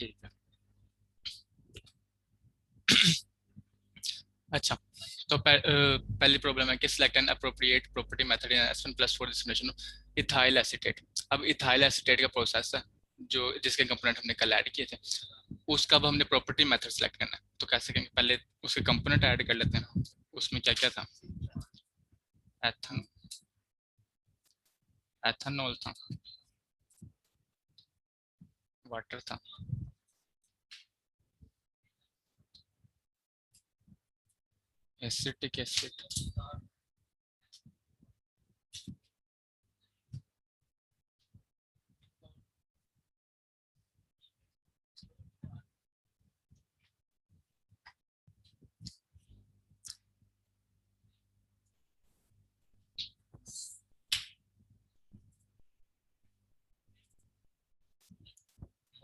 ठीक है। अच्छा, तो पहली प्रॉब्लम है कि select an appropriate property method in S1+4 discrimination ethyl acetate. अब इथाइल एसीटेट का प्रोसेस है जो जिसके कंपोनेंट हमने कल ऐड किए थे, उसका अब हमने प्रॉपर्टी मेथड सेलेक्ट करना है। तो कैसे करेंगे, पहले उसके कंपोनेंट ऐड कर लेते हैं। उसमें क्या क्या था, एथन एथनॉल था, वाटर था, एसिटिक एसिड,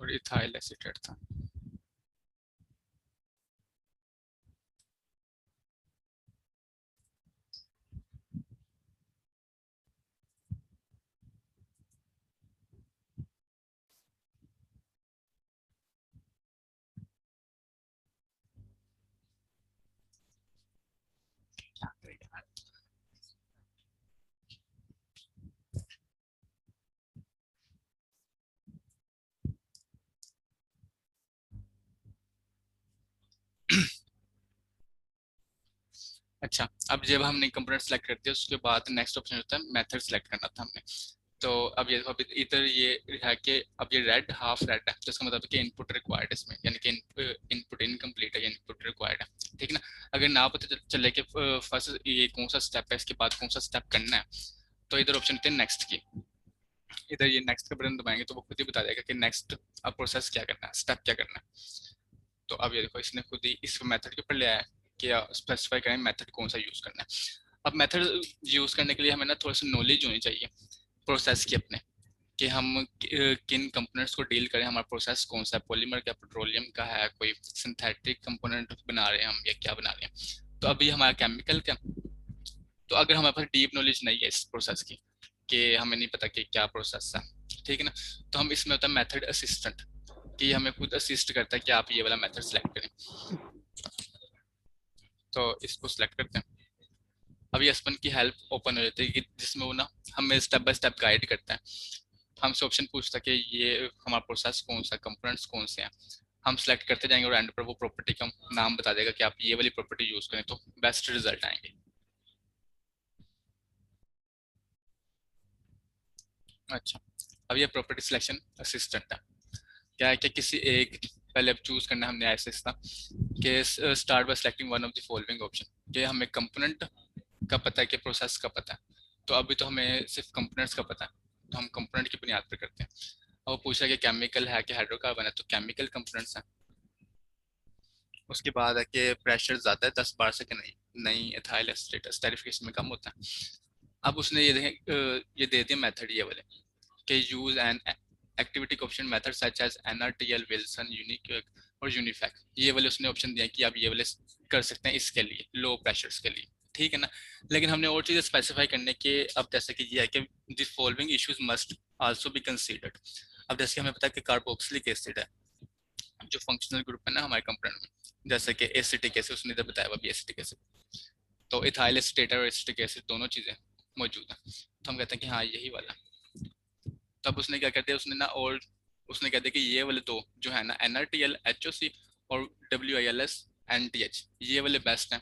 और इथाइल एसीटेट था। क्या करेंगे। अच्छा, अब जब हमने कंपोनेंट सेलेक्ट कर दिया उसके बाद नेक्स्ट ऑप्शन होता है मेथड सेलेक्ट करना था हमने। तो अब ये अब इधर ये है कि अब ये रेड हाफ रेड है, जिसका मतलब है कि इनपुट रिक्वायर्ड इसमें, यानी कि इनपुट इनकम्प्लीट है, इनपुट रिक्वायर्ड है। ठीक है ना। अगर ना पता चले कि फर्स्ट ये कौन सा स्टेप है, इसके बाद कौन सा स्टेप करना है, तो इधर ऑप्शन होते हैं नेक्स्ट की। इधर ये नेक्स्ट का बटन दबाएंगे तो वो खुद ही बता देगा कि नेक्स्ट अब प्रोसेस क्या करना है, स्टेप क्या करना है। तो अब ये देखो इसने खुद ही इस मेथड के ऊपर ले आया कि स्पेसिफाई करें मेथड कौन सा यूज करना है। अब मेथड यूज करने के लिए हमें ना थोड़ा सा नॉलेज होनी चाहिए प्रोसेस की अपने, कि हम किन कंपोनेंट्स को डील करें, हमारा प्रोसेस कौन सा है, पॉलीमर का, पेट्रोलियम का है, कोई सिंथेटिक कंपोनेंट बना रहे हैं हम या क्या बना रहे हैं। तो अभी हमारा केमिकल का, तो अगर हमारे पास डीप नॉलेज नहीं है इस प्रोसेस की, कि हमें नहीं पता कि क्या प्रोसेस है, ठीक है ना, तो हम इसमें होता है मेथड असिस्टेंट, कि हमें खुद असिस्ट करता है कि आप ये वाला मेथड सेलेक्ट करें। तो इसको सिलेक्ट करते हैं। अब ये एसपन की हेल्प ओपन हो जाती है कि जिसमें वो ना हमें स्टेप बाय स्टेप गाइड करता है। हमसे ऑप्शन पूछता है कि ये हमारा प्रोसेस कौन सा, कंपोनेंट्स कौन से हैं। हम सेलेक्ट करते जाएंगे और एंड पर वो प्रॉपर्टी का नाम बता देगा कि आप ये वाली प्रॉपर्टी यूज करें तो बेस्ट रिजल्ट आएंगे। अच्छा, अब ये प्रॉपर्टी सिलेक्शन असिस्टेंट है। क्या है कि किसी एक, पहले अब चूज करना है हमने ऐसे था कि start by selecting one of the following option, कि हमें कंपोनेंट का पता है कि प्रोसेस का पता है। तो अभी तो हमें सिर्फ कंपोनेंट्स का पता है, तो हम कंपोनेंट की बुनियाद पर करते हैं। अब वो पूछा कि केमिकल है कि हाइड्रोकार्बन है, तो केमिकल कंपोनेंट्स हैं। उसके बाद है कि प्रेशर ज्यादा है 10 बार से कि नहीं, नहीं एथाइल स्टेटस टेरिफिकेशन में कम होता है। अब उसने ये देखें ये दे दिया मेथड ये वाले, कि use an activity option method such as NRTL Wilson unique और यूनिफैक, ये वाले उसने ऑप्शन दिया कि आप ये वाले कर सकते हैं इसके लिए लो प्रेशर्स के लिए। ठीक है ना। लेकिन हमने और चीजें स्पेसिफाई करने के, अब जैसे कि ये है कि the following issues must also be considered. अब जैसे हमें पता है कि कार्बोक्सिलिक एसिड है जो फंक्शनल ग्रुप है ना हमारे कंपोनेंट में, जैसे कि एसिटिक एसिड उसने इधर बताया हुआ भी एसिटिक एसिड, तो इथाइल एसिटेट और एसिटिक एसिड दोनों चीजें मौजूद हैं। तो हम कहते हैं कि हाँ यही वाला। तब उसने क्या कर दिया, उसने ना और उसने कह दिया कि ये वाले दो जो है ना NRTL HOC और WILS NTH, ये वाले बेस्ट हैं।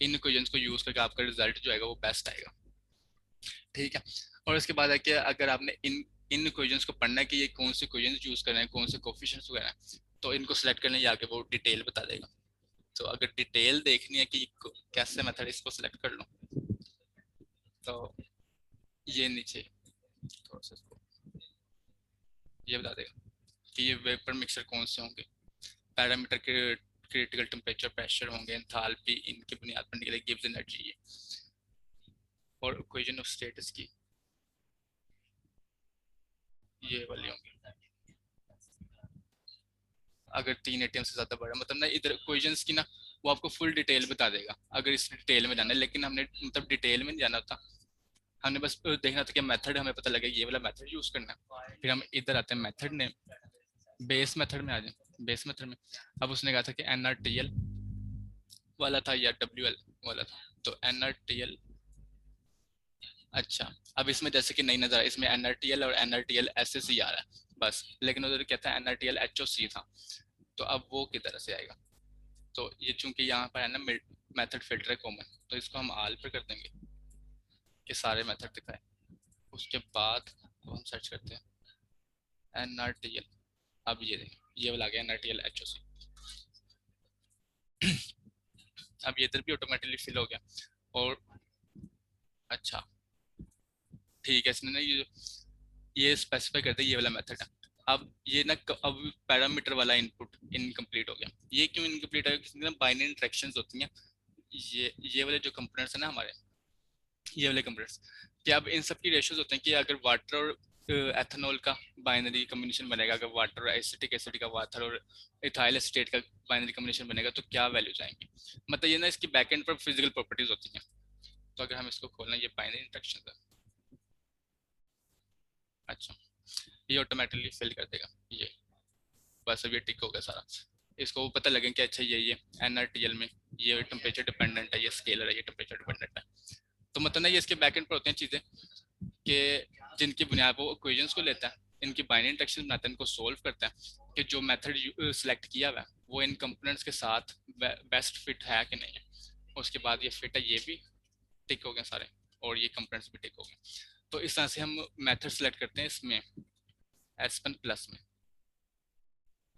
इन इक्वेशंस को यूज करके आपका रिजल्ट जो आएगा वो बेस्ट आएगा। ठीक है। और इसके बाद है कि अगर आपने इन इक्वेशंस को पढ़ना है कि ये कौन से इक्वेशंस यूज कर रहे हैं, कौन से कोफिशिएंट्स वगैरह हैं, तो इनको सिलेक्ट करने आगे वो डिटेल बता देगा। तो अगर डिटेल देखनी है कि कैसे मेथड, इसको सिलेक्ट कर लो। तो ये नीचे थोड़ा सा इसको ये बता देगा कि ये वेपर मिक्सर कौन से होंगे, पैरामीटर के क्रिटिकल टेम्परेचर, प्रेशर होंगे, एंथैल्पी, इनकी बुनियाद पर निकले गिव्स एनर्जी, और इक्वेशन ऑफ स्टेटस की ये वाली होंगी। अगर 3 ATM से ज्यादा बढ़ा, मतलब ना इधर इक्वेशंस की ना वो आपको फुल डिटेल बता देगा अगर इस डिटेल में जाना है। लेकिन हमने मतलब डिटेल में नहीं जाना था, हमने बस देखना था कि मेथड हमें पता लगे ये वाला मेथड यूज करना है। फिर हम इधर आते हैं मेथड ने, बेस मेथड में आ जाए। बेस मेथड में। अब उसने कहा था कि NRTL वाला था या WL वाला था, तो NRTL। अच्छा, अब इसमें जैसे कि नहीं नजर आ, इसमें NRTL और NRTL SSE आ रहा है बस, लेकिन उधर कहता है NRTL HOC था, तो अब वो किधर से आएगा? तो ये चूंकि यहाँ पर है ना मेथड फिल्टर है कॉमन, तो इसको हम आल पे कर देंगे कि सारे मेथड दिखाए। उसके बाद अब हम सर्च करते हैं NRTL। अब ये देखें, ये वाला आ गया NRTL HOC। अब ये इधर भी ऑटोमेटिकली फिल हो गया। और अच्छा ठीक है, इसने ना ये स्पेसिफाई कर दिया ये वाला मेथड है। अब ये ना अब पैरामीटर वाला इनपुट इनकम्प्लीट हो गया। ये क्यों इनकम्प्लीट हो गया? किसी ना बाइनरी इंटरेक्शंस होती हैं, ये वाले जो कंपोनेंट्स है ना हमारे, ये वाले कंपोनेंट्स, कि अब इन सब की रेशियोज होते हैं कि अगर वाटर और एथेनॉल का बाइनरी कम्बिनेशन बनेगा, अगर वाटर और एसिटिक एसिड का वाटर और इथाइल एसिटेट का बाइनरी कम्बिनेशन बनेगा तो क्या वैल्यूज आएंगी। मतलब ये ना इसकी बैक एंड पर फिजिकल प्रॉपर्टीज होती हैं। तो अगर हम इसको खोलना, ये बाइनरी इंटरेक्शन है। अच्छा, ये ऑटोमेटिकली फिल कर देगा ये, बस अब ये टिक हो गया सारा। इसको वो पता लगे कि अच्छा ये NRTL में ये टेम्परेचर डिपेंडेंट है, ये स्केलर है, ये टेम्परेचर डिपेंडेंट है। तो मतलब ना ये इसके बैक एंड पर होते हैं चीजें कि जिनकी बुनियाद वो इक्वेशंस को लेता है, इनकी बाइनरी इंटरेक्शन बनाता है, इनको सोल्व करता है कि जो मेथड सिलेक्ट किया हुआ है वो इन कंपोनेंट्स के साथ बेस्ट फिट है कि नहीं है। उसके बाद ये फिट है, ये भी टिक हो गए सारे, और ये कंपोनेंट्स भी टिक हो गए। तो इस तरह से हम मेथड सेलेक्ट करते हैं इसमें एस्पन प्लस में।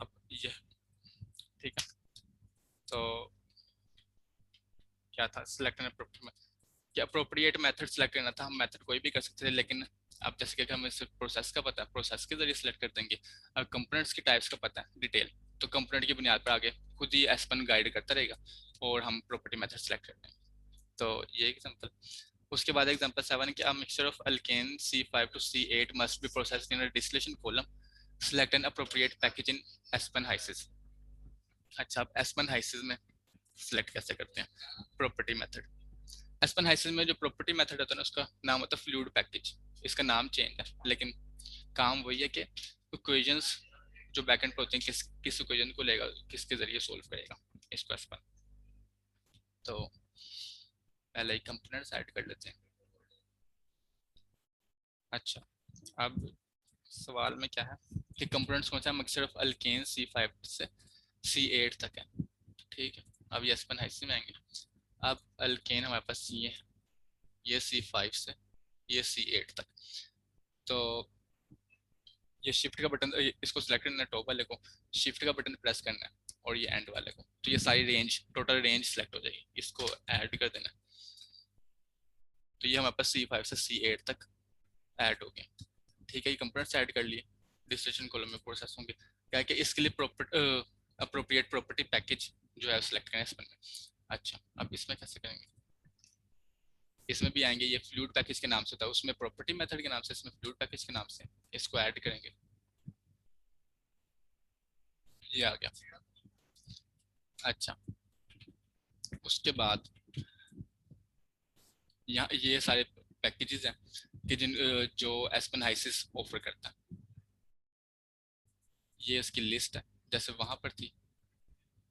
अब ये ठीक है, तो क्या था सिलेक्ट में, क्या अप्रोप्रिएट मेथड सेलेक्ट करना था। हम मेथड कोई भी कर सकते थे, लेकिन अब जैसे कि हमें सिर्फ प्रोसेस का पता है, प्रोसेस के जरिए सेलेक्ट कर देंगे। अब कंपोनेंट्स की टाइप्स का पता है डिटेल, तो कंपोनेंट की बुनियाद पर आगे खुद ही एस्पन गाइड करता रहेगा और हम प्रॉपर्टी मेथड सेलेक्ट करते हैं। तो ये एग्जांपल। उसके बाद एग्जांपल 7 कि a mixture of alkane C5 to C8 must be processed in a distillation column. Select an appropriate package in एस्पन हाइसिस। अच्छा, अब एस्पन हाइसिस में सिलेक्ट कैसे करते हैं प्रॉपर्टी मेथड। एस्पन हाइसिस में जो प्रॉपर्टी मेथड होता है ना, उसका नाम होता है फ्लूइड पैकेज। इसका नाम चेंज है, लेकिन काम वही है कि इक्वेशंस जो बैकएंड पे होते हैं किस इक्वेशन को लेगा, किसके जरिए सोल्व करेगा इसको एस्पन। तो पहले ही कंपोनेंट्स ऐड कर लेते हैं। अच्छा, अब सवाल में क्या है कि कंपोनेंट्स कौन सा, मिक्सचर ऑफ अल्केन C5 से C8 तक है। ठीक है, अब ये एस्पन हाइसिस में आएंगे। अब अल्केन हमारे पास C है, ये C5 से ये C8 तक। तो ये शिफ्ट का बटन, इसको सिलेक्ट करना है, टॉप वाले को शिफ्ट का बटन प्रेस करना है, और ये एंड वाले को, तो ये सारी रेंज टोटल रेंज सिलेक्ट हो जाएगी। इसको ऐड कर देना, तो ये हमारे पास C5 से C8 तक ऐड हो गए। ठीक है, ये कंपोनेंट्स ऐड कर लिए, डिस्ट्रीब्यूशन कॉलम में प्रोसेस होंगे। क्या है कि इसके लिए अप्रोप्रिएट प्रॉपर्टी पैकेज जो है सिलेक्ट करें इसमें। अच्छा, अब इसमें कैसे करेंगे? इसमें भी आएंगे, ये फ्लूइड पैकेज के नाम से था, उसमें प्रॉपर्टी मेथड के नाम से, इसमें फ्लूइड पैकेज के नाम से इसको ऐड करेंगे। ये आ गया। अच्छा, उसके बाद यहाँ ये सारे पैकेजेस हैं कि जो एस्पन हाइसिस ऑफर करता है। ये इसकी लिस्ट है जैसे वहां पर थी,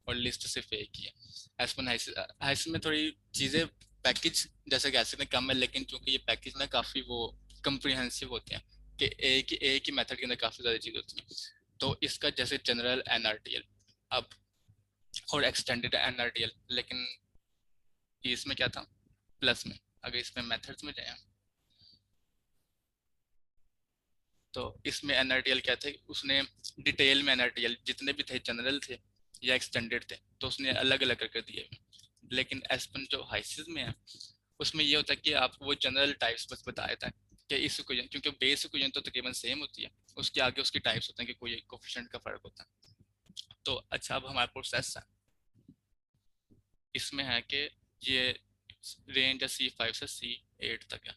और लिस्ट सिर्फ एक ही है। एस्पन हाइसिस हाइसिस में थोड़ी चीजें पैकेज जैसे कह सकते हैं कम है, लेकिन क्योंकि ये पैकेज ना काफी वो कम्प्रिहेंसिव होते हैं कि एक ही मेथड के अंदर काफी ज्यादा चीज होती है। तो इसका जैसे जनरल NRTL, अब और एक्सटेंडेड NRTL, लेकिन इसमें क्या था प्लस में। अगर इसमें मेथड्स में जाए तो इसमें NRTL क्या थे, उसने डिटेल में NRTL जितने भी थे जनरल थे या एक्सटेंडेड थे, तो उसने अलग अलग करके दिए हुए। लेकिन एस्पन जो हाइसिस में है उसमें ये होता है कि आपको वो जनरल टाइप्स बस बता देता है कि इस इक्वेशन, क्योंकि बेस इक्वेशन तो तकरीबन सेम होती है, उसके आगे उसकी टाइप्स होते हैं कि कोई कोफिशिएंट का फर्क होता है। तो अच्छा, अब हमारा प्रोसेस है इसमें है कि ये रेंज है C5 से C8 तक है।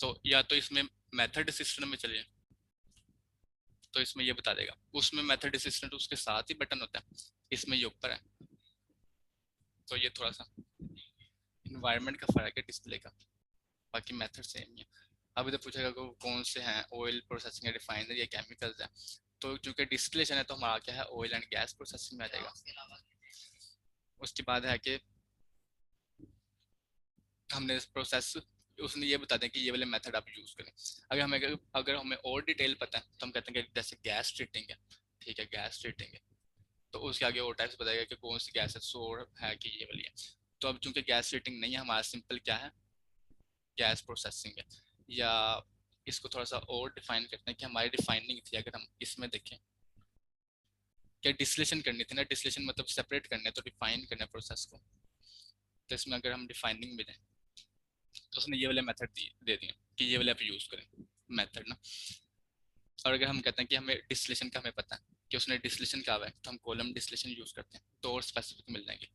तो या तो इसमें मेथड असिस्टेंट में चलिए, तो इसमें ये बता देगा। उसमें मेथड असिस्टेंट उसके साथ ही बटन होता है, इसमें ये ऊपर है। तो ये थोड़ा सा इन्वायरमेंट का फर्क है डिस्प्ले का, बाकी मेथड सेम ही है। अब इधर पूछेगा कि कौन से हैं, ऑयल प्रोसेसिंग है, रिफाइनरी या केमिकल्स है। तो चूंकि डिस्टिलेशन है तो हमारा क्या है, ऑयल एंड गैस प्रोसेसिंग में आ जाएगा। उसके बाद है कि हमने प्रोसेस, उसने ये बता दें कि ये वाले मेथड आप यूज करें। अगर हमें और डिटेल पता है तो हम कहते हैं कि जैसे गैस ट्रीटिंग है, ठीक है, गैस ट्रीटिंग है, तो उसके आगे और टाइप्स बताएगा कि कौन सी गैस है, सोर है कि ये वाली है। तो अब चूंकि गैस ट्रीटिंग नहीं है, हमारा सिंपल क्या है, गैस प्रोसेसिंग है। या इसको थोड़ा सा और डिफाइन करते हैं कि हमारी डिफाइनिंग थी, अगर हम इसमें देखें क्या डिस्टिलेशन करनी थी ना, डिस्टिलेशन मतलब सेपरेट करना है, तो डिफाइन करना है प्रोसेस को। तो इसमें अगर हम डिफाइनिंग में जाए तो उसने ये वाले मेथड दे दिए कि ये वाले आप यूज करें मेथड ना। और अगर हम कहते हैं कि हमें डिस्टिलेशन का हमें पता है कि उसने डिस्टिलेशन कहा हुआ है, तो हम कॉलम डिस्टिलेशन यूज करते हैं, तो और स्पेसिफिक मिल जाएंगे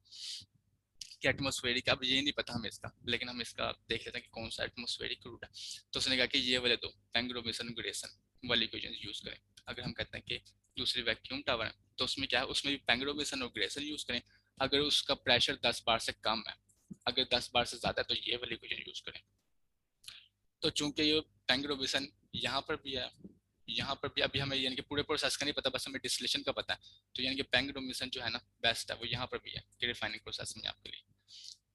कि एटमोस्फेरिक। अब ये नहीं पता हमें इसका, लेकिन हम इसका देख लेते हैं कि कौन सा एटमोस्फेरिक क्रूड है। तो उसने कहा कि ये वाले दो पेंग्रोमेसन ग्रेसन वाली इक्वेशन यूज करें। अगर हम कहते हैं कि दूसरी वैक्यूम टावर है, तो उसमें क्या है, उसमें भी पेंग्रोमेसन और ग्रेसन यूज करें। अगर उसका प्रेशर 10 बार से कम है, अगर 10 बार से ज्यादा है, तो ये वाली इक्वेशन यूज करें। तो चूंकि ये पेंग्रोमेसन यहाँ पर भी है, यहाँ पर भी अभी हमें यानी कि पूरे प्रोसेस का नहीं पता, बस हमें डिस्टिलेशन का पता है, तो यानी कि पेंग्रोमेसन जो है ना बेस्ट है, वो यहाँ पर भी है कि रिफाइनिंग प्रोसेस में आपके लिए।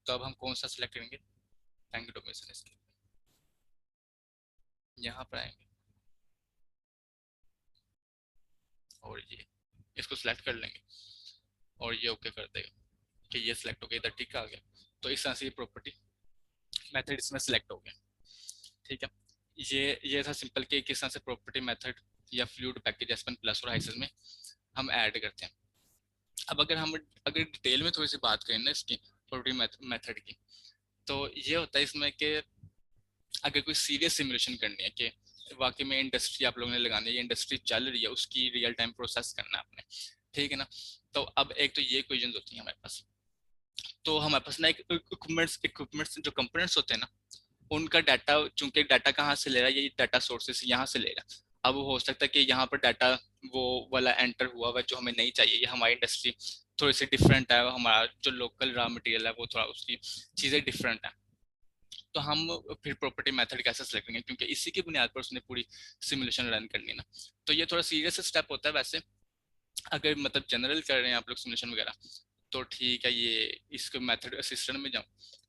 तो अब हम कौन सा सिलेक्ट करेंगे, पेंग्रोमेसन, इसके यहाँ पर आएंगे और ये इसको सिलेक्ट कर लेंगे और ये ओके कर देगा कि ये सिलेक्ट हो गया, इधर टिक आ गया। तो इस तरह से ये प्रॉपर्टी मेथड इसमें सिलेक्ट हो गया, ठीक है। ये था सिंपल कि किस तरह से प्रॉपर्टी मेथड या फ्लूइड पैकेज एस प्लस और हाइसिस में हम ऐड करते हैं। अब अगर डिटेल में थोड़ी सी बात करें ना इसकी प्रॉपर्टी मेथड की, तो ये होता है इसमें कि अगर कोई सीरियस सिमुलेशन करनी है कि वाकई में इंडस्ट्री आप लोगों ने लगानी है, ये इंडस्ट्री चल रही है, उसकी रियल टाइम प्रोसेस करना है आपने, ठीक है ना। तो अब एक तो ये इक्वेशंस होती हैं हमारे पास, तो हमारे पास ना एक इक्विपमेंट्स जो कंपोनेंट्स होते हैं ना, उनका डाटा, चूंकि डाटा कहाँ से ले रहा है, ये डाटा सोर्सेस यहाँ से लेगा। अब हो सकता है कि यहाँ पर डाटा वो वाला एंटर हुआ हुआ जो हमें नहीं चाहिए, ये हमारी इंडस्ट्री थोड़ी सी डिफरेंट है, हमारा जो लोकल रॉ मटेरियल है वो थोड़ा उसकी चीज़ें डिफरेंट है। तो हम फिर प्रॉपर्टी मेथड कैसे सेलेक्ट करेंगे, क्योंकि इसी की बुनियाद पर उसने पूरी सिमुलेशन रन करनी है ना। तो ये थोड़ा सीरियस स्टेप होता है वैसे, अगर मतलब जनरल कर रहे हैं आप लोग सिमुलेशन वगैरह, तो ठीक है, ये इसको मेथड असिस्टेंट में जाओ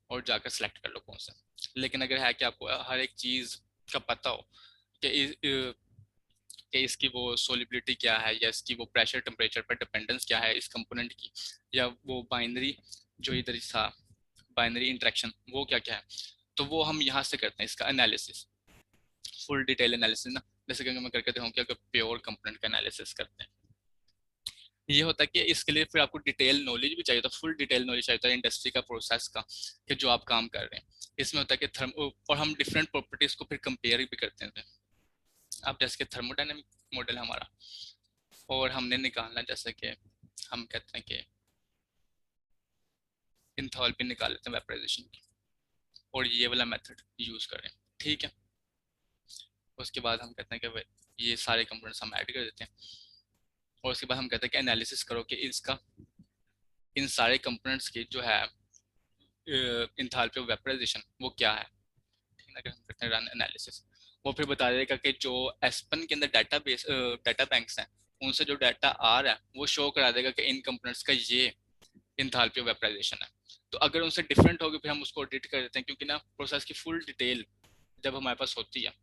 और जाकर सेलेक्ट कर लो कौन सा। लेकिन अगर है कि आपको हर एक चीज़ का पता हो कि कि इसकी वो सोलिबिलिटी क्या है, या इसकी वो प्रेशर टेम्परेचर पर डिपेंडेंस क्या है इस कंपोनेंट की, या वो बाइनरी जो इधर था बाइनरी इंटरेक्शन वो क्या क्या है, तो वो हम यहाँ से करते हैं इसका एनालिसिस, फुल डिटेल एनालिसिस ना। जैसे कि मैं करके दिखाऊँ कि अगर प्योर कंपोनेंट का एनालिसिस करते हैं, ये होता है कि इसके लिए फिर आपको डिटेल नॉलेज भी चाहिए, तो फुल डिटेल नॉलेज चाहिए होता है इंडस्ट्री का, प्रोसेस का, कि जो आप काम कर रहे हैं। इसमें होता है कि थर्म और हम डिफरेंट प्रॉपर्टीज को फिर कंपेयर भी करते हैं। अब जैसे कि थर्मोडायनेमिक मॉडल है हमारा, और हमने निकालना जैसे कि हम कहते हैं कि इंथैल्पी निकाल लेते हैं वेपराइजेशन की, और ये वाला मेथड यूज करें, ठीक है। उसके बाद हम कहते हैं कि ये सारे कंपोनेंट्स हम ऐड कर देते हैं, और उसके बाद हम कहते हैं कि एनालिसिस करो कि इसका इन सारे कंपोनेंट्स की जो है इंथैल्पी ऑफ वेपराइजेशन वो क्या है, ठीक है। अगर हम करते हैं रन एनालिसिस, वो फिर बता देगा कि जो एस्पन के अंदर डाटा बैंक्स हैं, उनसे जो डाटा आ रहा है वो शो करा देगा कि इन कंपोनेंट्स का ये इंथैल्पी ऑफ वेपराइजेशन है। तो अगर उनसे डिफरेंट होगी फिर हम उसको एडिट कर देते हैं, क्योंकि ना प्रोसेस की फुल डिटेल जब हमारे पास होती है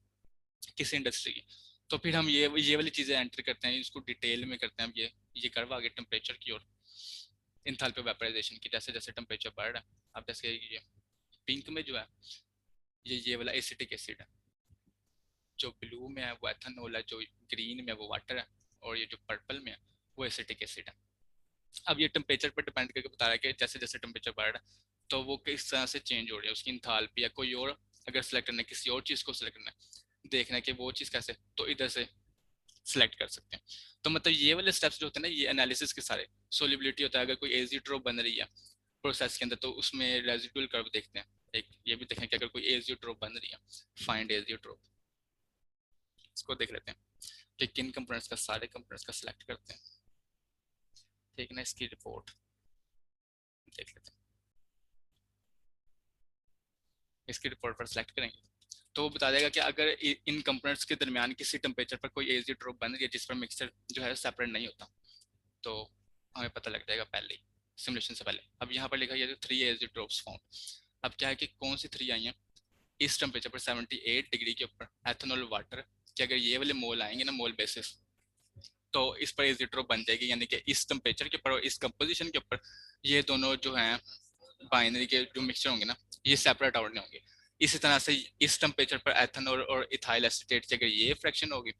किसी इंडस्ट्री की, तो फिर हम ये वाली चीजें एंटर करते हैं, इसको डिटेल में करते हैं। हम ये कर्व आगे टेम्परेचर की और इंथैल्पी ऑफ वेपराइजेशन की, जैसे जैसे टेम्परेचर बढ़ रहा है, अब जैसे ये पिंक में जो है ये वाला एसिटिक एसिड है, जो ब्लू में है वो एथेनॉल है, जो ग्रीन में है वो वाटर है, और ये जो पर्पल में है वो एसिटिक एसिड है। अब ये टेम्परेचर पर डिपेंड करके बता रहा है कि जैसे जैसे टेम्परेचर बढ़ रहा है तो वो किस तरह से चेंज हो रही है उसकी इंथैल्पी, या कोई और अगर सेलेक्ट करना है, किसी और चीज़ को सेलेक्ट करना है, देखना है कि वो चीज़ कैसे, तो इधर से सिलेक्ट कर सकते हैं। तो मतलब ये वाले स्टेप्स जो होते हैं ना, ये एनालिसिस के सारे, सोलिबिलिटी होता है, अगर कोई एजियोट्रोप बन रही है प्रोसेस के अंदर तो उसमें रेजिडुअल कर्व देखते हैं, एक ये भी देखें कि अगर कोई एजियोट्रोप बन रही है, फाइंड एजियोट्रोप, इसको देख लेते हैं कि किन कंपोनेंट्स का, सारे कंपोनेंट्स का सिलेक्ट करते हैं, ठीक है ना। इसकी रिपोर्ट देख लेते हैं, इसकी रिपोर्ट पर सिलेक्ट करेंगे तो वो बता देगा कि अगर इन कंपोनेंट्स के दरमियान किसी टेम्परेचर पर कोई एजी ड्रॉप बन रही है जिस पर मिक्सचर जो है सेपरेट नहीं होता, तो हमें पता लग जाएगा पहले ही सिमुलेशन से पहले। अब यहाँ पर लिखा है 3 एजी ड्रॉप्स फाउंड। अब क्या है कि कौन सी 3 आई हैं इस टेम्परेचर पर 78 डिग्री के ऊपर एथेनॉल वाटर, कि अगर ये वाले मोल आएंगे ना मोल बेसिस, तो इस पर एजी ड्रॉप बन जाएगी, यानी कि इस टेम्परेचर के ऊपर और इस कंपोजिशन के ऊपर ये दोनों जो हैं बाइनरी के जो मिक्सचर होंगे ना ये सेपरेट आउट नहीं होंगे। इसी तरह से इस टेम्परेचर पर एथेनॉल और इथाइल एसीटेट की अगर ये फ्रैक्शन होगी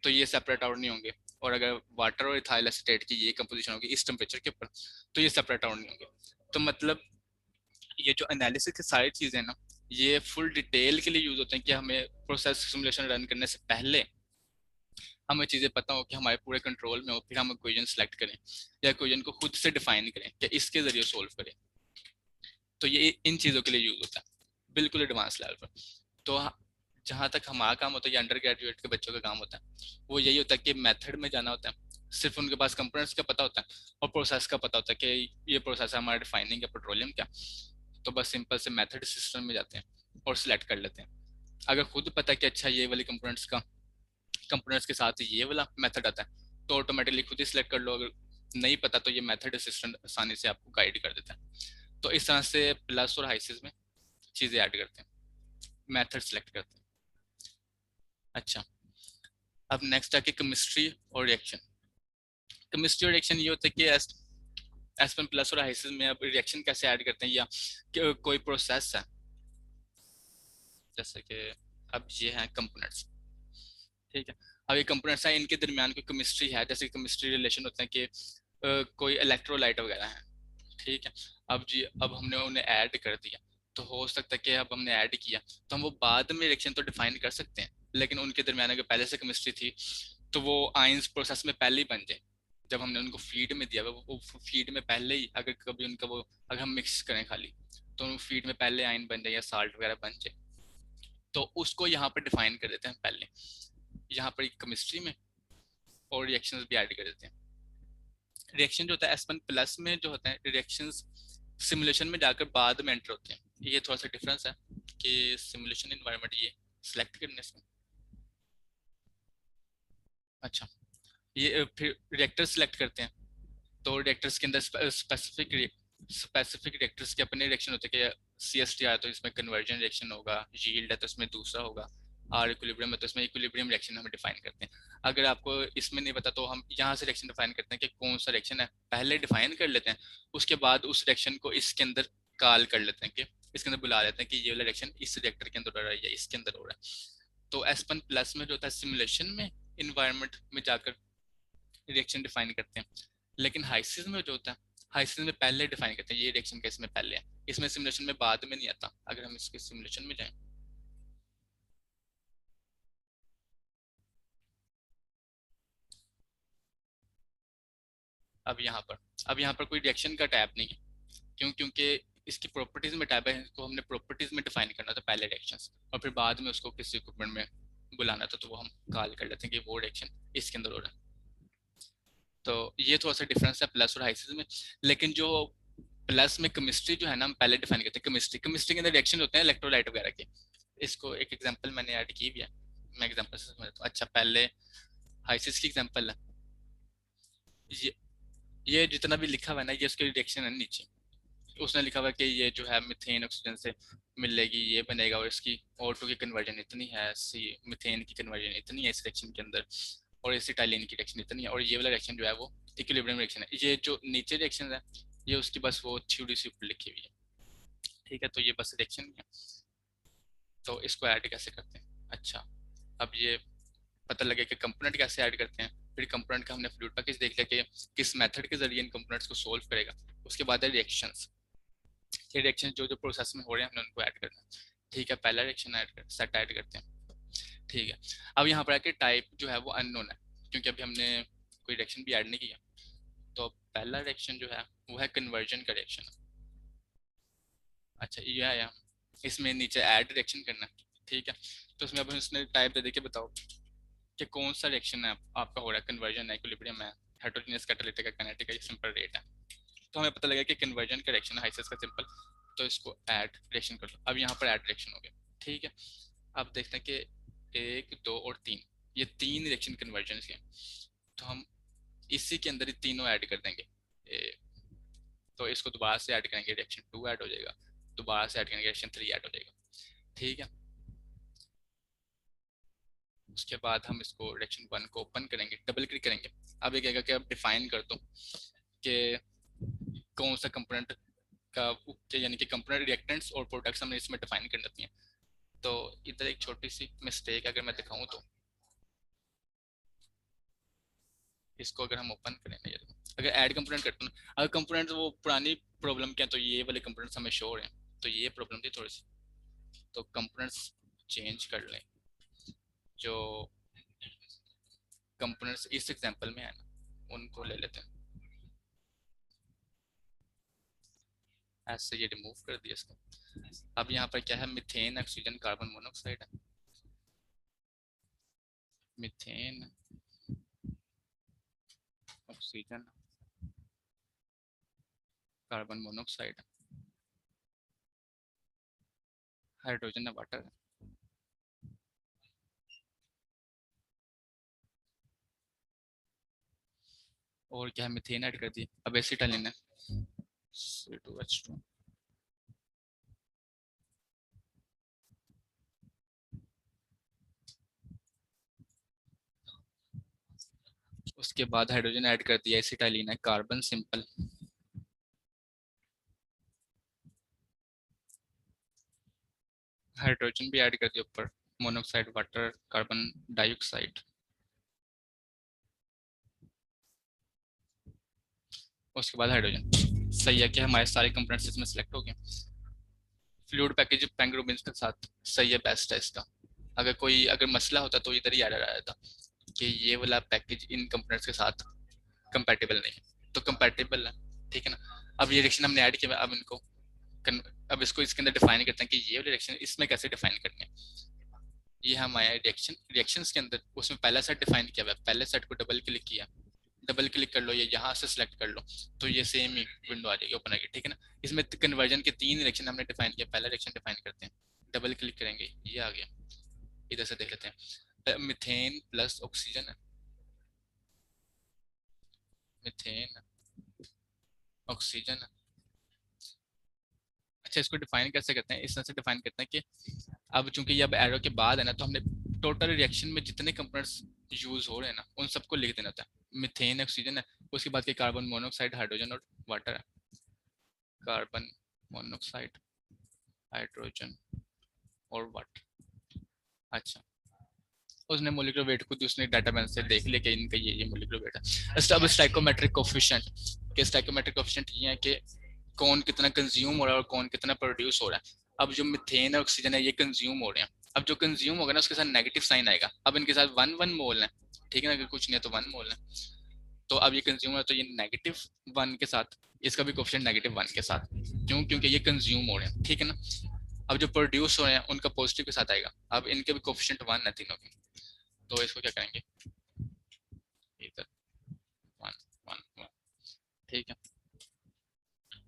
तो ये सेपरेट आउट नहीं होंगे, और अगर वाटर और इथाइल एसीटेट की ये कंपोजिशन होगी इस टेम्परेचर के ऊपर तो ये सेपरेट आउट नहीं होंगे। तो मतलब ये जो एनालिसिस की सारी चीज़ें ना ये फुल डिटेल के लिए यूज होते हैं कि हमें प्रोसेस सिमुलेशन रन करने से पहले हमें चीज़ें पता हो कि हमारे पूरे कंट्रोल में हो, फिर हम इक्वेशन सेलेक्ट करें या इक्वेशन को खुद से डिफाइन करें कि इसके जरिए सोल्व करें। तो ये इन चीज़ों के लिए यूज होता है बिल्कुल एडवांस लेवल पर। तो जहाँ तक हमारा काम होता है या अंडर ग्रेजुएट के बच्चों का काम होता है वो यही होता है कि मेथड में जाना होता है, सिर्फ उनके पास कंपोनेंट्स का पता होता है और प्रोसेस का पता होता है कि ये प्रोसेस है हमारा रिफाइनिंग या पेट्रोलियम का, तो बस सिंपल से मेथड सिस्टम में जाते हैं और सिलेक्ट कर लेते हैं। अगर खुद पता है कि अच्छा ये वाली कंपोनेंट्स के साथ ये वाला मेथड आता है तो ऑटोमेटिकली खुद ही सिलेक्ट कर लो, अगर नहीं पता तो ये मेथड असिस्टेंट आसानी से आपको गाइड कर देता है। तो इस तरह से प्लस और हाइसिस में चीज़ें ऐड करते हैं, मेथड सेलेक्ट करते हैं। अच्छा, अब नेक्स्ट आके केमिस्ट्री और रिएक्शन। केमिस्ट्री और रिएक्शन ये होता है कि एसपन प्लस और हाइसिस में अब रिएक्शन कैसे ऐड करते हैं, या कोई प्रोसेस है जैसे कि अब ये है कंपोनेंट्स, ठीक है। अब ये कंपोनेंट्स हैं इनके दरमियान कोई केमिस्ट्री है, जैसे केमिस्ट्री रिलेशन होते हैं कि कोई इलेक्ट्रोलाइट वगैरह है, ठीक है। अब जी अब हमने उन्हें ऐड कर दिया तो हो सकता है कि अब हमने ऐड किया तो हम वो बाद में रिएक्शन तो डिफाइन कर सकते हैं, लेकिन उनके दरमियान अगर पहले से केमिस्ट्री थी तो वो आयंस प्रोसेस में पहले ही बन जाए। जब हमने उनको फीड में दिया वो फीड में पहले ही अगर कभी उनका वो अगर हम मिक्स करें खाली तो फीड में पहले आयन बन जाए या साल्ट वगैरह बन जाए, तो उसको यहाँ पर डिफाइन कर देते हैं पहले यहाँ पर केमिस्ट्री में, और रिएक्शंस भी ऐड कर देते हैं। रिएक्शन जो होता है एस1 प्लस में जो होते हैं रिएक्शंस सिमुलेशन में जाकर बाद में एंटर होते हैं, ये थोड़ा सा डिफरेंस है कि सिमुलेशन इन्वायरमेंट ये सिलेक्ट करने से। अच्छा, ये फिर रिएक्टर सिलेक्ट करते हैं तो रिएक्टर्स के अंदर स्पेसिफिक रिएक्टर्स के अपने रिएक्शन होते हैं कि CST आया तो इसमें कन्वर्जन रिएक्शन होगा, यील्ड है तो इसमें दूसरा होगा, आर इक्विलिब्रियम है तो इसमें इक्विलिब्रियम रिएक्शन हम डिफाइन करते हैं। अगर आपको इसमें नहीं पता तो हम यहाँ से रिएक्शन डिफाइन करते हैं कि कौन सा रिएक्शन है, पहले डिफाइन कर लेते हैं उसके बाद उस रिएक्शन को इसके अंदर कॉल कर लेते हैं कि इसके अंदर बुला लेते हैं कि ये वाला रिएक्शन इस रिएक्टर के अंदर हो रहा है या इसके अंदर हो रहा है। तो एस1 प्लस में जो होता है सिमुलेशन में इन्वायरमेंट में जाकर रिएक्शन डिफाइन करते हैं, लेकिन हाइसिस में जो होता है हाइसिस में पहले डिफाइन करते हैं ये रिएक्शन का इसमें पहले है, इसमें सिमुलेशन में बाद में नहीं आता। अगर हम इसके सिमुलेशन में जाएं अब यहाँ पर कोई रिएक्शन का टैब नहीं है, क्योंकि इसकी प्रॉपर्टीज में टैब है, इसको हमने प्रॉपर्टीज में डिफाइन करना था पहले रिएक्शंस और फिर बाद में उसको किसी इक्विपमेंट में बुलाना था तो वो हम कॉल कर लेते हैं कि वो रिएक्शन इसके अंदर हो रहा है। तो ये थोड़ा सा डिफरेंस है प्लस और हाइसिस में। लेकिन जो प्लस में केमिस्ट्री जो है ना हम पहले डिफाइन करते हैं, केमिस्ट्री केमिस्ट्री के अंदर रिएक्शन होते हैं इलेक्ट्रोलाइट वगैरह के। इसको एक एग्जांपल मैंने ऐड की भी है, मैं एग्जांपल से समझता हूँ। अच्छा, पहले हाइसिस की एग्जांपल है, ये ये जितना भी लिखा हुआ है ना ये उसके रिएक्शन है नीचे। उसने लिखा हुआ है कि ये जो है मीथेन ऑक्सीजन से मिलेगी ये बनेगा और इसकी O2 की कन्वर्जन इतनी है, सी मीथेन की कन्वर्जन इतनी है इस रिएक्शन के अंदर, और एसिटाइलिन की रिएक्शन इतनी है, और ये वाला रिएक्शन जो है वो इक्विलिब्रियम रिएक्शन है। ये जो नीचे रिएक्शन है ये उसकी बस वो थ्योरी सी ऊपर लिखी हुई है, ठीक है। तो ये बस रिएक्शन है, तो इसको ऐड कैसे करते हैं। अच्छा, अब ये पता लगे कि कंपोनेंट कैसे ऐड करते हैं, फिर कंपोनेंट का हमने फ्लूइड पैकेज देख लिया कि किस मेथड के जरिए इन कंपोनेंट्स को सोल्व करेगा। उसके बाद है रिएक्शंस, ये रिएक्शन जो जो प्रोसेस में हो रहे हैं हमने उनको ऐड करना है, ठीक है। पहला रिएक्शन ऐड कर सेट ऐड करते हैं, ठीक है। अब यहाँ पर आके टाइप जो है वो अननोन है क्योंकि अभी हमने कोई रिएक्शन भी ऐड नहीं किया। तो पहला रिएक्शन जो है वो है कन्वर्जन का रिएक्शन। अच्छा, ये आया, इसमें नीचे ऐड रिएक्शन करना है, ठीक है। तो उसमें अब उसने टाइप दे के बताओ कि कौन सा रिएक्शन है आपका हो रहा है, कन्वर्जन है, इक्विलिब्रियम है, हेटेरोजेनस कैटालिटिक है, काइनेटिक है, सिंपल रेट है। तो हमें पता लगा कि कन्वर्जन का रिएक्शन है हाइसिस का सिंपल, तो इसको ऐड रिएक्शन कर लो। अब यहाँ पर ऐड रिएक्शन हो गया, ठीक है। अब देखते हैं कि 1, 2 और 3, ये 3 रिएक्शन कन्वर्जन के, तो हम इसी के अंदर ही तीनों ऐड कर देंगे। तो इसको दोबारा से ऐड करेंगे, रिएक्शन 2 ऐड हो जाएगा, दोबारा से ऐड करेंगे, रिएक्शन 3 ऐड हो जाएगा। ठीक है, उसके बाद हम इसको रिएक्शन 1 को ओपन करेंगे, डबल क्लिक करेंगे। अब ये कहेगा कि अब डिफाइन कर दो कि कौन सा कंपोनेंट का, यानी कि कंपोनेंट, रिएक्टेंट्स और प्रोडक्ट्स हमें इसमें डिफाइन करनी होती हैं। तो इधर एक छोटी सी मिस्टेक अगर मैं दिखाऊं तो, इसको अगर हम ओपन करें ना, ये अगर ऐड कंपोनेंट करते हैं, अगर कंपोनेंट वो पुरानी प्रॉब्लम क्या है, तो ये वाले कंपोनेंट्स हमें शो हो रहे हैं, तो ये प्रॉब्लम थी थोड़ी सी। तो कंपोनेंट्स चेंज कर लें, जो कंपोनेंट्स इस एग्जांपल में है ना उनको ले लेते हैं। ऐसे ये रिमूव कर दिया इसको। अब यहाँ पर क्या है, मीथेन, ऑक्सीजन, कार्बन मोनोऑक्साइड है। Methane, oxygen, carbon monoxide, hydrogen है, वाटर है। और क्या है, मीथेन ऐड कर दिया। अब एसिटाइलिन है, C2H2। उसके बाद हाइड्रोजन ऐड कर दिया, एसिटाइलिन है, कार्बन सिंपल, हाइड्रोजन भी ऐड कर दिया ऊपर, मोनोऑक्साइड, वाटर, कार्बन डाइऑक्साइड। उसके बाद हाइड्रोजन। सही है कि हमारे सारे कंपोनेंट्स इसमें सेलेक्ट हो गए। फ्लूइड पैकेज पैंग्रोबिन के साथ सही है, बेस्ट है इसका। अगर कोई अगर मसला होता तो इधर ही आ रहा था कि ये वाला पैकेज इन कंपोनेंट्स के साथ कंपैटिबल नहीं है, तो कंपैटिबल है। ठीक है ना। अब ये रिएक्शन हमने ऐड किया, अब इनको अब इसको इसके अंदर डिफाइन करते हैं कि ये वाले रिएक्शन इसमें कैसे डिफाइन करनी है। ये हमारे रिएक्शंस के अंदर उसमें पहला सेट डिफाइन किया हुआ है, पहले सेट को डबल क्लिक किया, डबल क्लिक कर लो, ये यहाँ से सिलेक्ट कर लो, तो ये सेम ही विंडो आ जाएगी, ओपन आएगी। ठीक है ना। इसमें कन्वर्जन के 3 रिएक्शन हमने डिफाइन किया, पहला रिएक्शन डिफाइन करते हैं, डबल क्लिक करेंगे, ये आ गया। इधर से देख लेते हैं, मिथेन प्लस ऑक्सीजन है, मिथेन, ऑक्सीजन। अच्छा, इसको डिफाइन कैसे करते हैं, इस तरह से डिफाइन करते हैं कि अब चूंकि ये अब एरो के बाद है ना, तो हमने टोटल रिएक्शन में जितने कंपोनेंट्स यूज हो रहे हैं ना उन सबको लिख देना होता है। मिथेन, ऑक्सीजन है, उसके बाद के कार्बन मोनोऑक्साइड, हाइड्रोजन और वाटर है। कार्बन मोनोऑक्साइड, हाइड्रोजन और वाटर। अच्छा, उसने मोलिकुलर वेट खुद उसने डाटा बैंक से देख लिया कि इनका ये मोलिकुलर वेट है। अब स्टाइकोमेट्रिक कोफिशिएंट, के स्टाइकोमेट्रिक कोफिशिएंट ये है कि कौन कितना कंज्यूम हो रहा है और कौन कितना प्रोड्यूस हो रहा है। अब जो मिथेन और ऑक्सीजन है ये कंज्यूम हो रहे हैं, अब जो कंज्यूम होगा ना उसके साथ नेगेटिव साइन आएगा। अब इनके साथ 1 1 मोल है, ठीक है ना, अगर कुछ नहीं है तो 1 मोल है, तो अब ये कंज्यूम है तो ये -1 के साथ, इसका भी कोफिशिएंट -1 के साथ, क्यों, क्योंकि ये कंज्यूम हो रहे हैं। ठीक है ना। अब जो प्रोड्यूस हो रहे हैं उनका पॉजिटिव के साथ आएगा। अब इनके भी कोफिशिएंट 1 है तीनों के, तो इसको क्या करेंगे, इधर 1 1 1। ठीक है।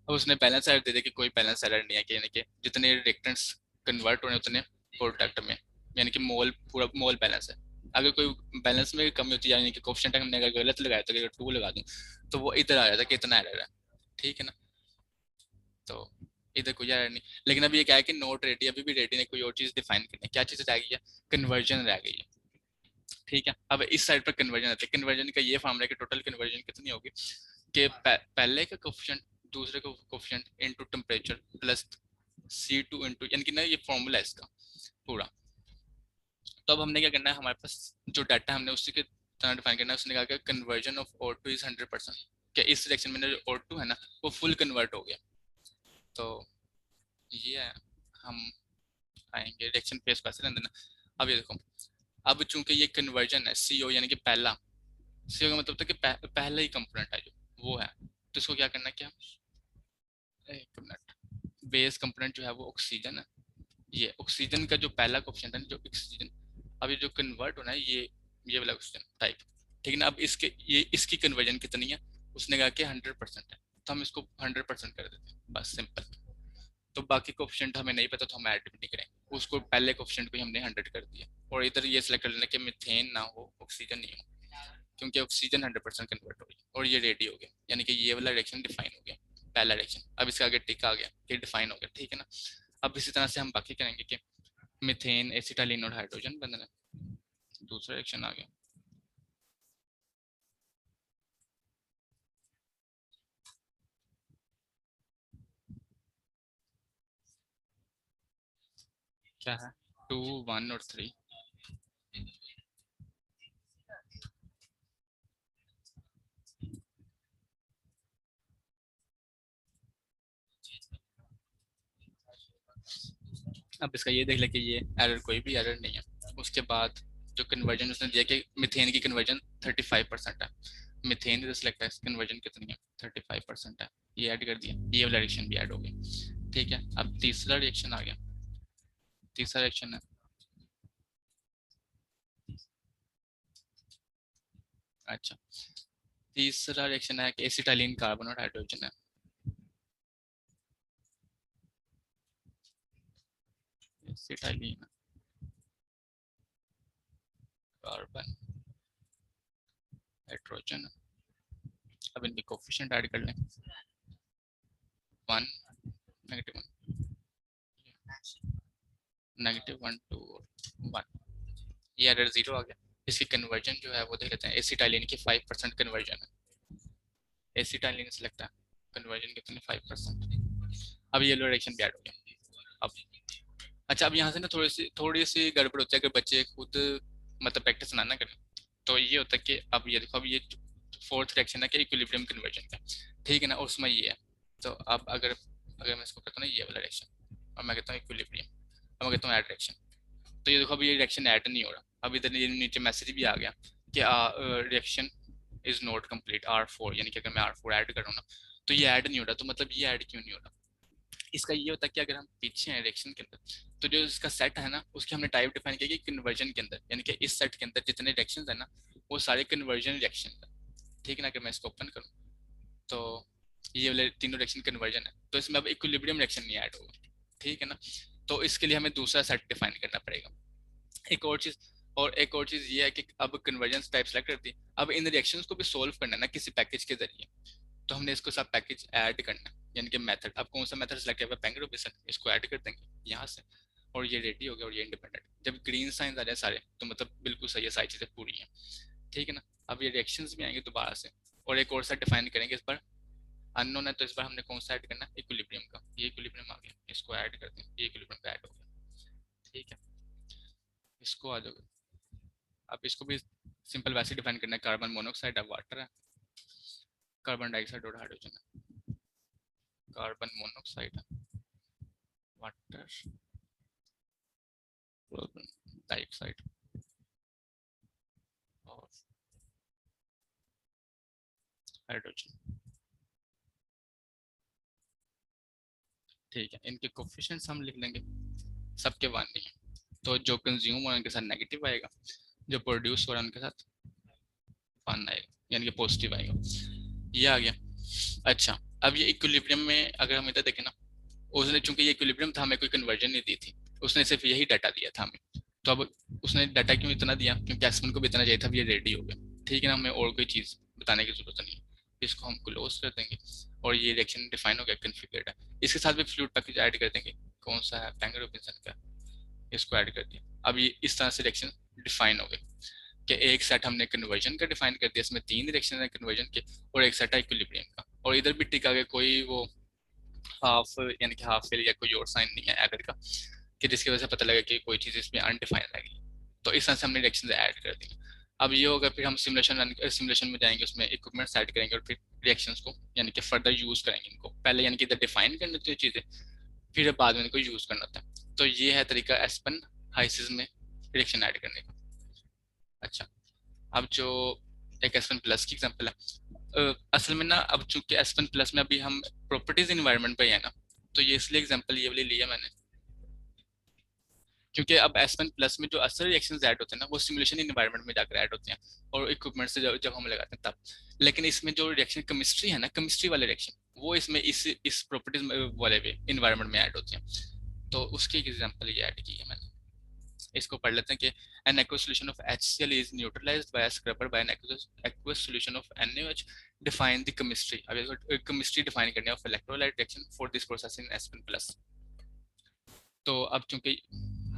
अब उसने बैलेंस एरर दे दिया कि कोई बैलेंस एरर नहीं है, कि यानी कि जितने रिएक्टेंट्स कन्वर्ट हो रहे हैं उतने प्रोडक्ट में, यानी कि मोल, पूरा मोल बैलेंस है। अगर कोई बैलेंस में कमी होती है, यानी कि कोफिशिएंट हमने अगर गलत लगाया तो अगर 2 लगा दूं तो वो इधर आ जाता है कि इतना एरर है। ठीक है ना। तो इधर कोई एरर नहीं, लेकिन अभी ये क्या है कि नोट रेडी, अभी भी रेडी ने कोई और चीज डिफाइन करनी है। क्या चीज रह गई है, कन्वर्जन रह गई है। ठीक है। अब इस साइड पर कन्वर्जन आता है, कन्वर्जन का ये फॉर्मूला है कि टोटल कन्वर्जन कितनी होगी, कि पहले का कोफिशिएंट दूसरे का coefficient into temperature plus C2 into, यानी कि ना ये फॉर्मूला है इसका पूरा। तो अब हमने क्या करना है, हमारे पास जो डाटा हमने उसी के तरह डिफाइन करना है। उसने कहा कि कन्वर्जन ऑफ O2 इज 100%, क्या इस रिएक्शन में जो O2 है ना वो फुल कन्वर्ट हो गया। तो ये है, हम आएंगे रिएक्शन फेस पैसे लेन देना। अब ये देखो, अब चूंकि ये कन्वर्जन है, CO यानी कि पहला, CO का मतलब था कि पहला ही कंपोनेंट है जो वो है, तो इसको क्या करना है, क्या, एक मिनट, बेस कंपोनेंट जो है वो ऑक्सीजन है। ये ऑक्सीजन का जो पहला कोफिशिएंट है जो ऑक्सीजन, अब ये जो कन्वर्ट होना है ये वाला ऑक्सीजन टाइप। ठीक है ना। अब इसके ये इसकी कन्वर्जन कितनी है, उसने कहा कि 100% है, तो हम इसको 100% कर देते हैं, बस सिंपल। तो बाकी कोफिशिएंट हमें नहीं पता तो हम ऐड भी नहीं करेंगे, उसको पहले कोफिशिएंट को ही हमने 100 कर दिया। और इधर ये सिलेक्ट कर लेना कि मीथेन ना हो, ऑक्सीजन नहीं हो, क्योंकि ऑक्सीजन 100% कन्वर्ट हो गई और ये रेडी हो गया, यानी कि ये वाला रिएक्शन डिफाइन हो गया, पहला रिएक्शन। अब इसका आगे टिक आ गया कि डिफाइन हो गया, ठीक है ना। अब इसी तरह से हम बाकी करेंगे कि मीथेन एसिटाइलिन और हाइड्रोजन बंधन, दूसरा रिएक्शन आ गया। क्या है 2 1 और 3। अब इसका ये देख ले कि ये एरर, कोई भी एरर नहीं है। उसके बाद जो कन्वर्जन उसने दिया कि मिथेन की कन्वर्जन 35% है, मिथेन इधर सेलेक्ट है, कन्वर्जन कितनी है 35% है, ये ऐड कर दिया, ये वाला रिएक्शन भी ऐड हो गया, ठीक है। अब तीसरा रिएक्शन आ गया, तीसरा रिएक्शन है, अच्छा तीसरा रिएक्शन है कि एसिटाइलिन कार्बन और हाइड्रोजन है, एसिटाइलिन कार्बन हाइड्रोजन। अब इनके कोफिशिएंट ऐड कर लें, 1 -1 -1 2 1, ये एरर 0 आ गया। इसकी कन्वर्जन जो है वो देख लेते हैं, एसिटाइलिन की 5% कन्वर्जन है, एसिटाइलिन सेलेक्ट है, कन्वर्जन कितनी 5%। अब ये रिएक्शन भी ऐड हो गया। अब अच्छा, अब यहाँ से ना थोड़ी सी गड़बड़ होती है अगर बच्चे खुद मतलब प्रैक्टिस ना करें, तो ये होता है कि अब ये देखो, अब ये फोर्थ रिएक्शन है कि इक्विलिब्रियम कन्वर्जन का, ठीक है ना, और उसमें ये है। तो अब अगर अगर मैं इसको कहता हूँ ना ये वाला रिएक्शन, और मैं कहता हूँ इक्विलिब्रियम, अब मैं कहता हूँ ऐड रिएक्शन, तो ये देखो अब ये रिएक्शन ऐड नहीं हो रहा। अब इधर नीचे मैसेज भी आ गया कि reaction is not complete R4, यानी कि अगर मैं R4 ऐड करूँ ना तो ये ऐड नहीं हो रहा। तो मतलब ये ऐड क्यों नहीं हो रहा, इसका ये होता है कि अगर हम पीछे हैं रिएक्शन के अंदर, तो जो इसका सेट है ना उसकी हमने टाइप डिफाइन किया कि कन्वर्जन के अंदर, यानी कि इस सेट के अंदर जितने रिएक्शंस है ना वो सारे कन्वर्जन रिएक्शन है, ठीक है ना। अगर मैं इसको ओपन करूँ तो ये वाले तीनों रिएक्शन कन्वर्जन है, तो इसमें अब इक्विलिब्रियम रिएक्शन नहीं ऐड होगा, ठीक है ना। तो इसके लिए हमें दूसरा सेट डिफाइन करना पड़ेगा। एक और चीज ये है कि अब कन्वर्जन टाइप सेलेक्ट कर दी, अब इन रिएक्शंस को भी सोल्व करना है ना किसी पैकेज के जरिए, तो हमने इसको सब पैकेज ऐड करना है, यानी कि मेथड। अब कौन सा मेथड सेलेक्ट किया, पेंगरोबिसन, इसको ऐड कर देंगे यहाँ से, और ये रेडी हो गया और ये इंडिपेंडेंट। जब ग्रीन साइंस आ जाए सारे तो मतलब बिल्कुल सही है, सारी चीजें पूरी हैं, ठीक है ना। अब ये रिएक्शंस भी आएंगे दोबारा से, और एक और सा डिफाइन करेंगे, इस बार अननोन है तो इस बार हमने कौन सा ऐड करना है, इक्विलिब्रियम का, ये इक्विलिब्रियम आ गया, इसको ऐड करते हैं, ये इक्विलिब्रियम का ऐड हो गया, ठीक है। इसको आ जाओगे, अब इसको भी सिंपल वैसे डिफाइन करना है, कार्बन मोनोऑक्साइड है, वाटर है, कार्बन डाइऑक्साइड और हाइड्रोजन है, कार्बन मोनोऑक्साइड है, वाटर, कार्बन डाइऑक्साइड और हाइड्रोजन, ठीक है। इनके कोफिशिएंट्स हम लिख लेंगे, सबके वन नहीं है, तो जो कंज्यूम हो उनके साथ नेगेटिव आएगा, जो प्रोड्यूस हो रहा है उनके साथ वन आएगा, यानी कि पॉजिटिव आएगा, ये आ गया। अच्छा, अब ये इक्विलिब्रियम में अगर हम इधर देखें ना, उसने चूंकि ये इक्विलिब्रियम था, हमें कोई कन्वर्जन नहीं दी थी, उसने सिर्फ यही डाटा दिया था हमें। तो अब उसने डाटा क्यों इतना दिया, क्योंकि एस1 को भी इतना चाहिए था, अब ये रेडी हो गया, ठीक है ना, हमें और कोई चीज बताने की जरूरत नहीं है। इसको हम क्लोज कर देंगे और ये रिएक्शन डिफाइन हो गया, कन्फिगर्ड है। इसके साथ भी फ्लूइड पैकेज ऐड कर देंगे, कौन सा है, पेंगरोबिसन का, इसको ऐड कर दिया। अब ये इस तरह से रिएक्शन डिफाइन हो गए कि एक सेट हमने कन्वर्जन का डिफाइन कर दिया, इसमें 3 रिएक्शन है कन्वर्जन के, और एक सेट है इक्विलिब्रियम का, और इधर भी टिक आ गया, कोई वो हाफ यानी कि हाफ फेल या कोई और साइन नहीं है एरर का, कि जिसकी वजह से पता लगा कि कोई चीज़ इसमें अनडिफाइंड लगी। तो इस तरह से हमने रिएक्शन ऐड कर दी। अब ये होगा, फिर हम सिमुलेशन में जाएंगे, उसमें इक्विपमेंट ऐड करेंगे और फिर रिएक्शंस को यानी कि फर्दर यूज करेंगे इनको, पहले यानी कि इधर डिफाइन करनी होती है चीज़ें, फिर बाद में इनको यूज करना होता है। तो ये है तरीका एस्पन हाइसिस में रिएक्शन ऐड करने का। अच्छा, अब जो एक एस वन प्लस की एग्जांपल है, असल में ना अब चूंकि एस वन प्लस में अभी हम प्रॉपर्टीज इन्वायरमेंट पे है ना, तो ये इसलिए एग्जांपल ये वाली लिया मैंने, क्योंकि अब एस वन प्लस में जो असल रिएक्शंस ऐड होते हैं ना वो सिमुलेशन इन्वायरमेंट में जाकर ऐड होते हैं, और इक्विपमेंट से जब हम लगाते हैं तब। लेकिन इसमें जो रिएक्शन केमिस्ट्री है ना, केमिस्ट्री वाले रिएक्शन वो इसमें इस प्रॉपर्टीज वाले भी इन्वायरमेंट में ऐड होती हैं। तो उसकी एक एग्जांपल ये ऐड की है मैंने, इसको पढ़ लेते हैं कि an aqueous solution of HCl is neutralized by a scrubber by an aqueous solution of NaOH. Define the chemistry. अब इसको chemistry define करनी है of electrolyte reaction for this process in Sp plus. तो अब चूंकि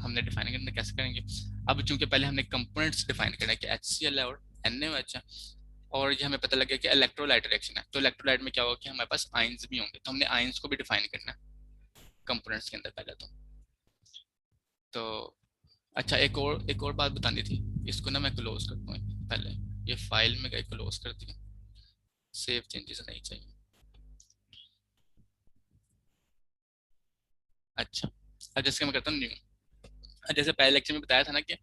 हमने डिफाइन करना कैसे करेंगे, अब चूंकि पहले हमने कंपोनेंट्स डिफाइन करना है कि HCl है और NaOH है, और ये हमें पता लग गया कि इलेक्ट्रोलाइट रिएक्शन है, तो इलेक्ट्रोलाइट में क्या होगा कि हमारे पास आयंस भी होंगे, तो हमने आयंस को भी डिफाइन करना है कंपोनेंट्स के अंदर पहले। तो अच्छा, एक और बात बतानी थी, इसको ना मैं क्लोज करता हूँ पहले, ये फाइल में गई क्लोज कर दी, सेव चेंजेस नहीं चाहिए। अच्छा, अब जैसे मैं करता हूँ न्यू, जैसे पहले लेक्चर में बताया था ना कि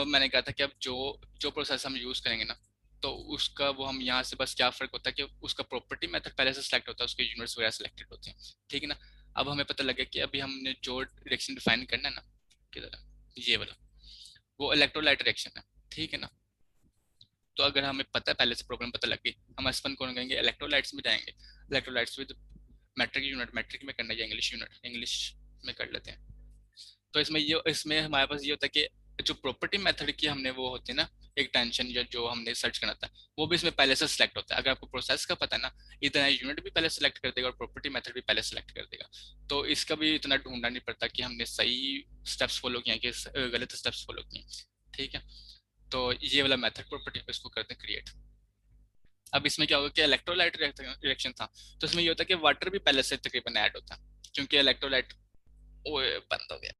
मैंने कहा था कि अब जो जो प्रोसेस हम यूज करेंगे ना, तो उसका वो हम यहाँ से बस क्या फर्क होता है कि उसका प्रॉपर्टी मेथड पहले से सिलेक्ट होता है, उसके यूनिट्स वगैरह सिलेक्टेड होते हैं, ठीक है ना। अब हमें पता लगे कि अभी हमने जो डायरेक्शन डिफाइन करना है ना, किधर है ये वाला, वो इलेक्ट्रोलाइट डायरेक्शन है, ठीक है ना। तो अगर हमें पता है पहले से प्रॉब्लम पता लग गई, हम एसपन कौन करेंगे, इलेक्ट्रोलाइट्स में जाएंगे, electrolytes with matrix unit, matrix में करना है, इंग्लिश यूनिट इंग्लिश में कर लेते हैं। तो इसमें हमारे पास ये होता है कि जो प्रॉपर्टी मेथड की हमने वो होती है ना एक टेंशन, या जो हमने सर्च करना था, वो भी इसमें पहले से सिलेक्ट होता है। अगर आपको प्रोसेस का पता है ना, इतना यूनिट भी पहले सिलेक्ट कर देगा और प्रॉपर्टी मेथड भी पहले सिलेक्ट कर देगा, तो इसका भी इतना ढूंढना नहीं पड़ता कि हमने सही स्टेप्स फॉलो किए कि गलत स्टेप्स फॉलो किए, ठीक है। तो ये वाला मेथड प्रॉपर्टी इसको करते हैं क्रिएट। अब इसमें क्या होगा कि इलेक्ट्रोलाइट रिएक्शन था, तो इसमें ये होता है कि वाटर भी पहले से तकरीबन ऐड होता है, क्योंकि इलेक्ट्रोलाइट, ओए बंद हो गया।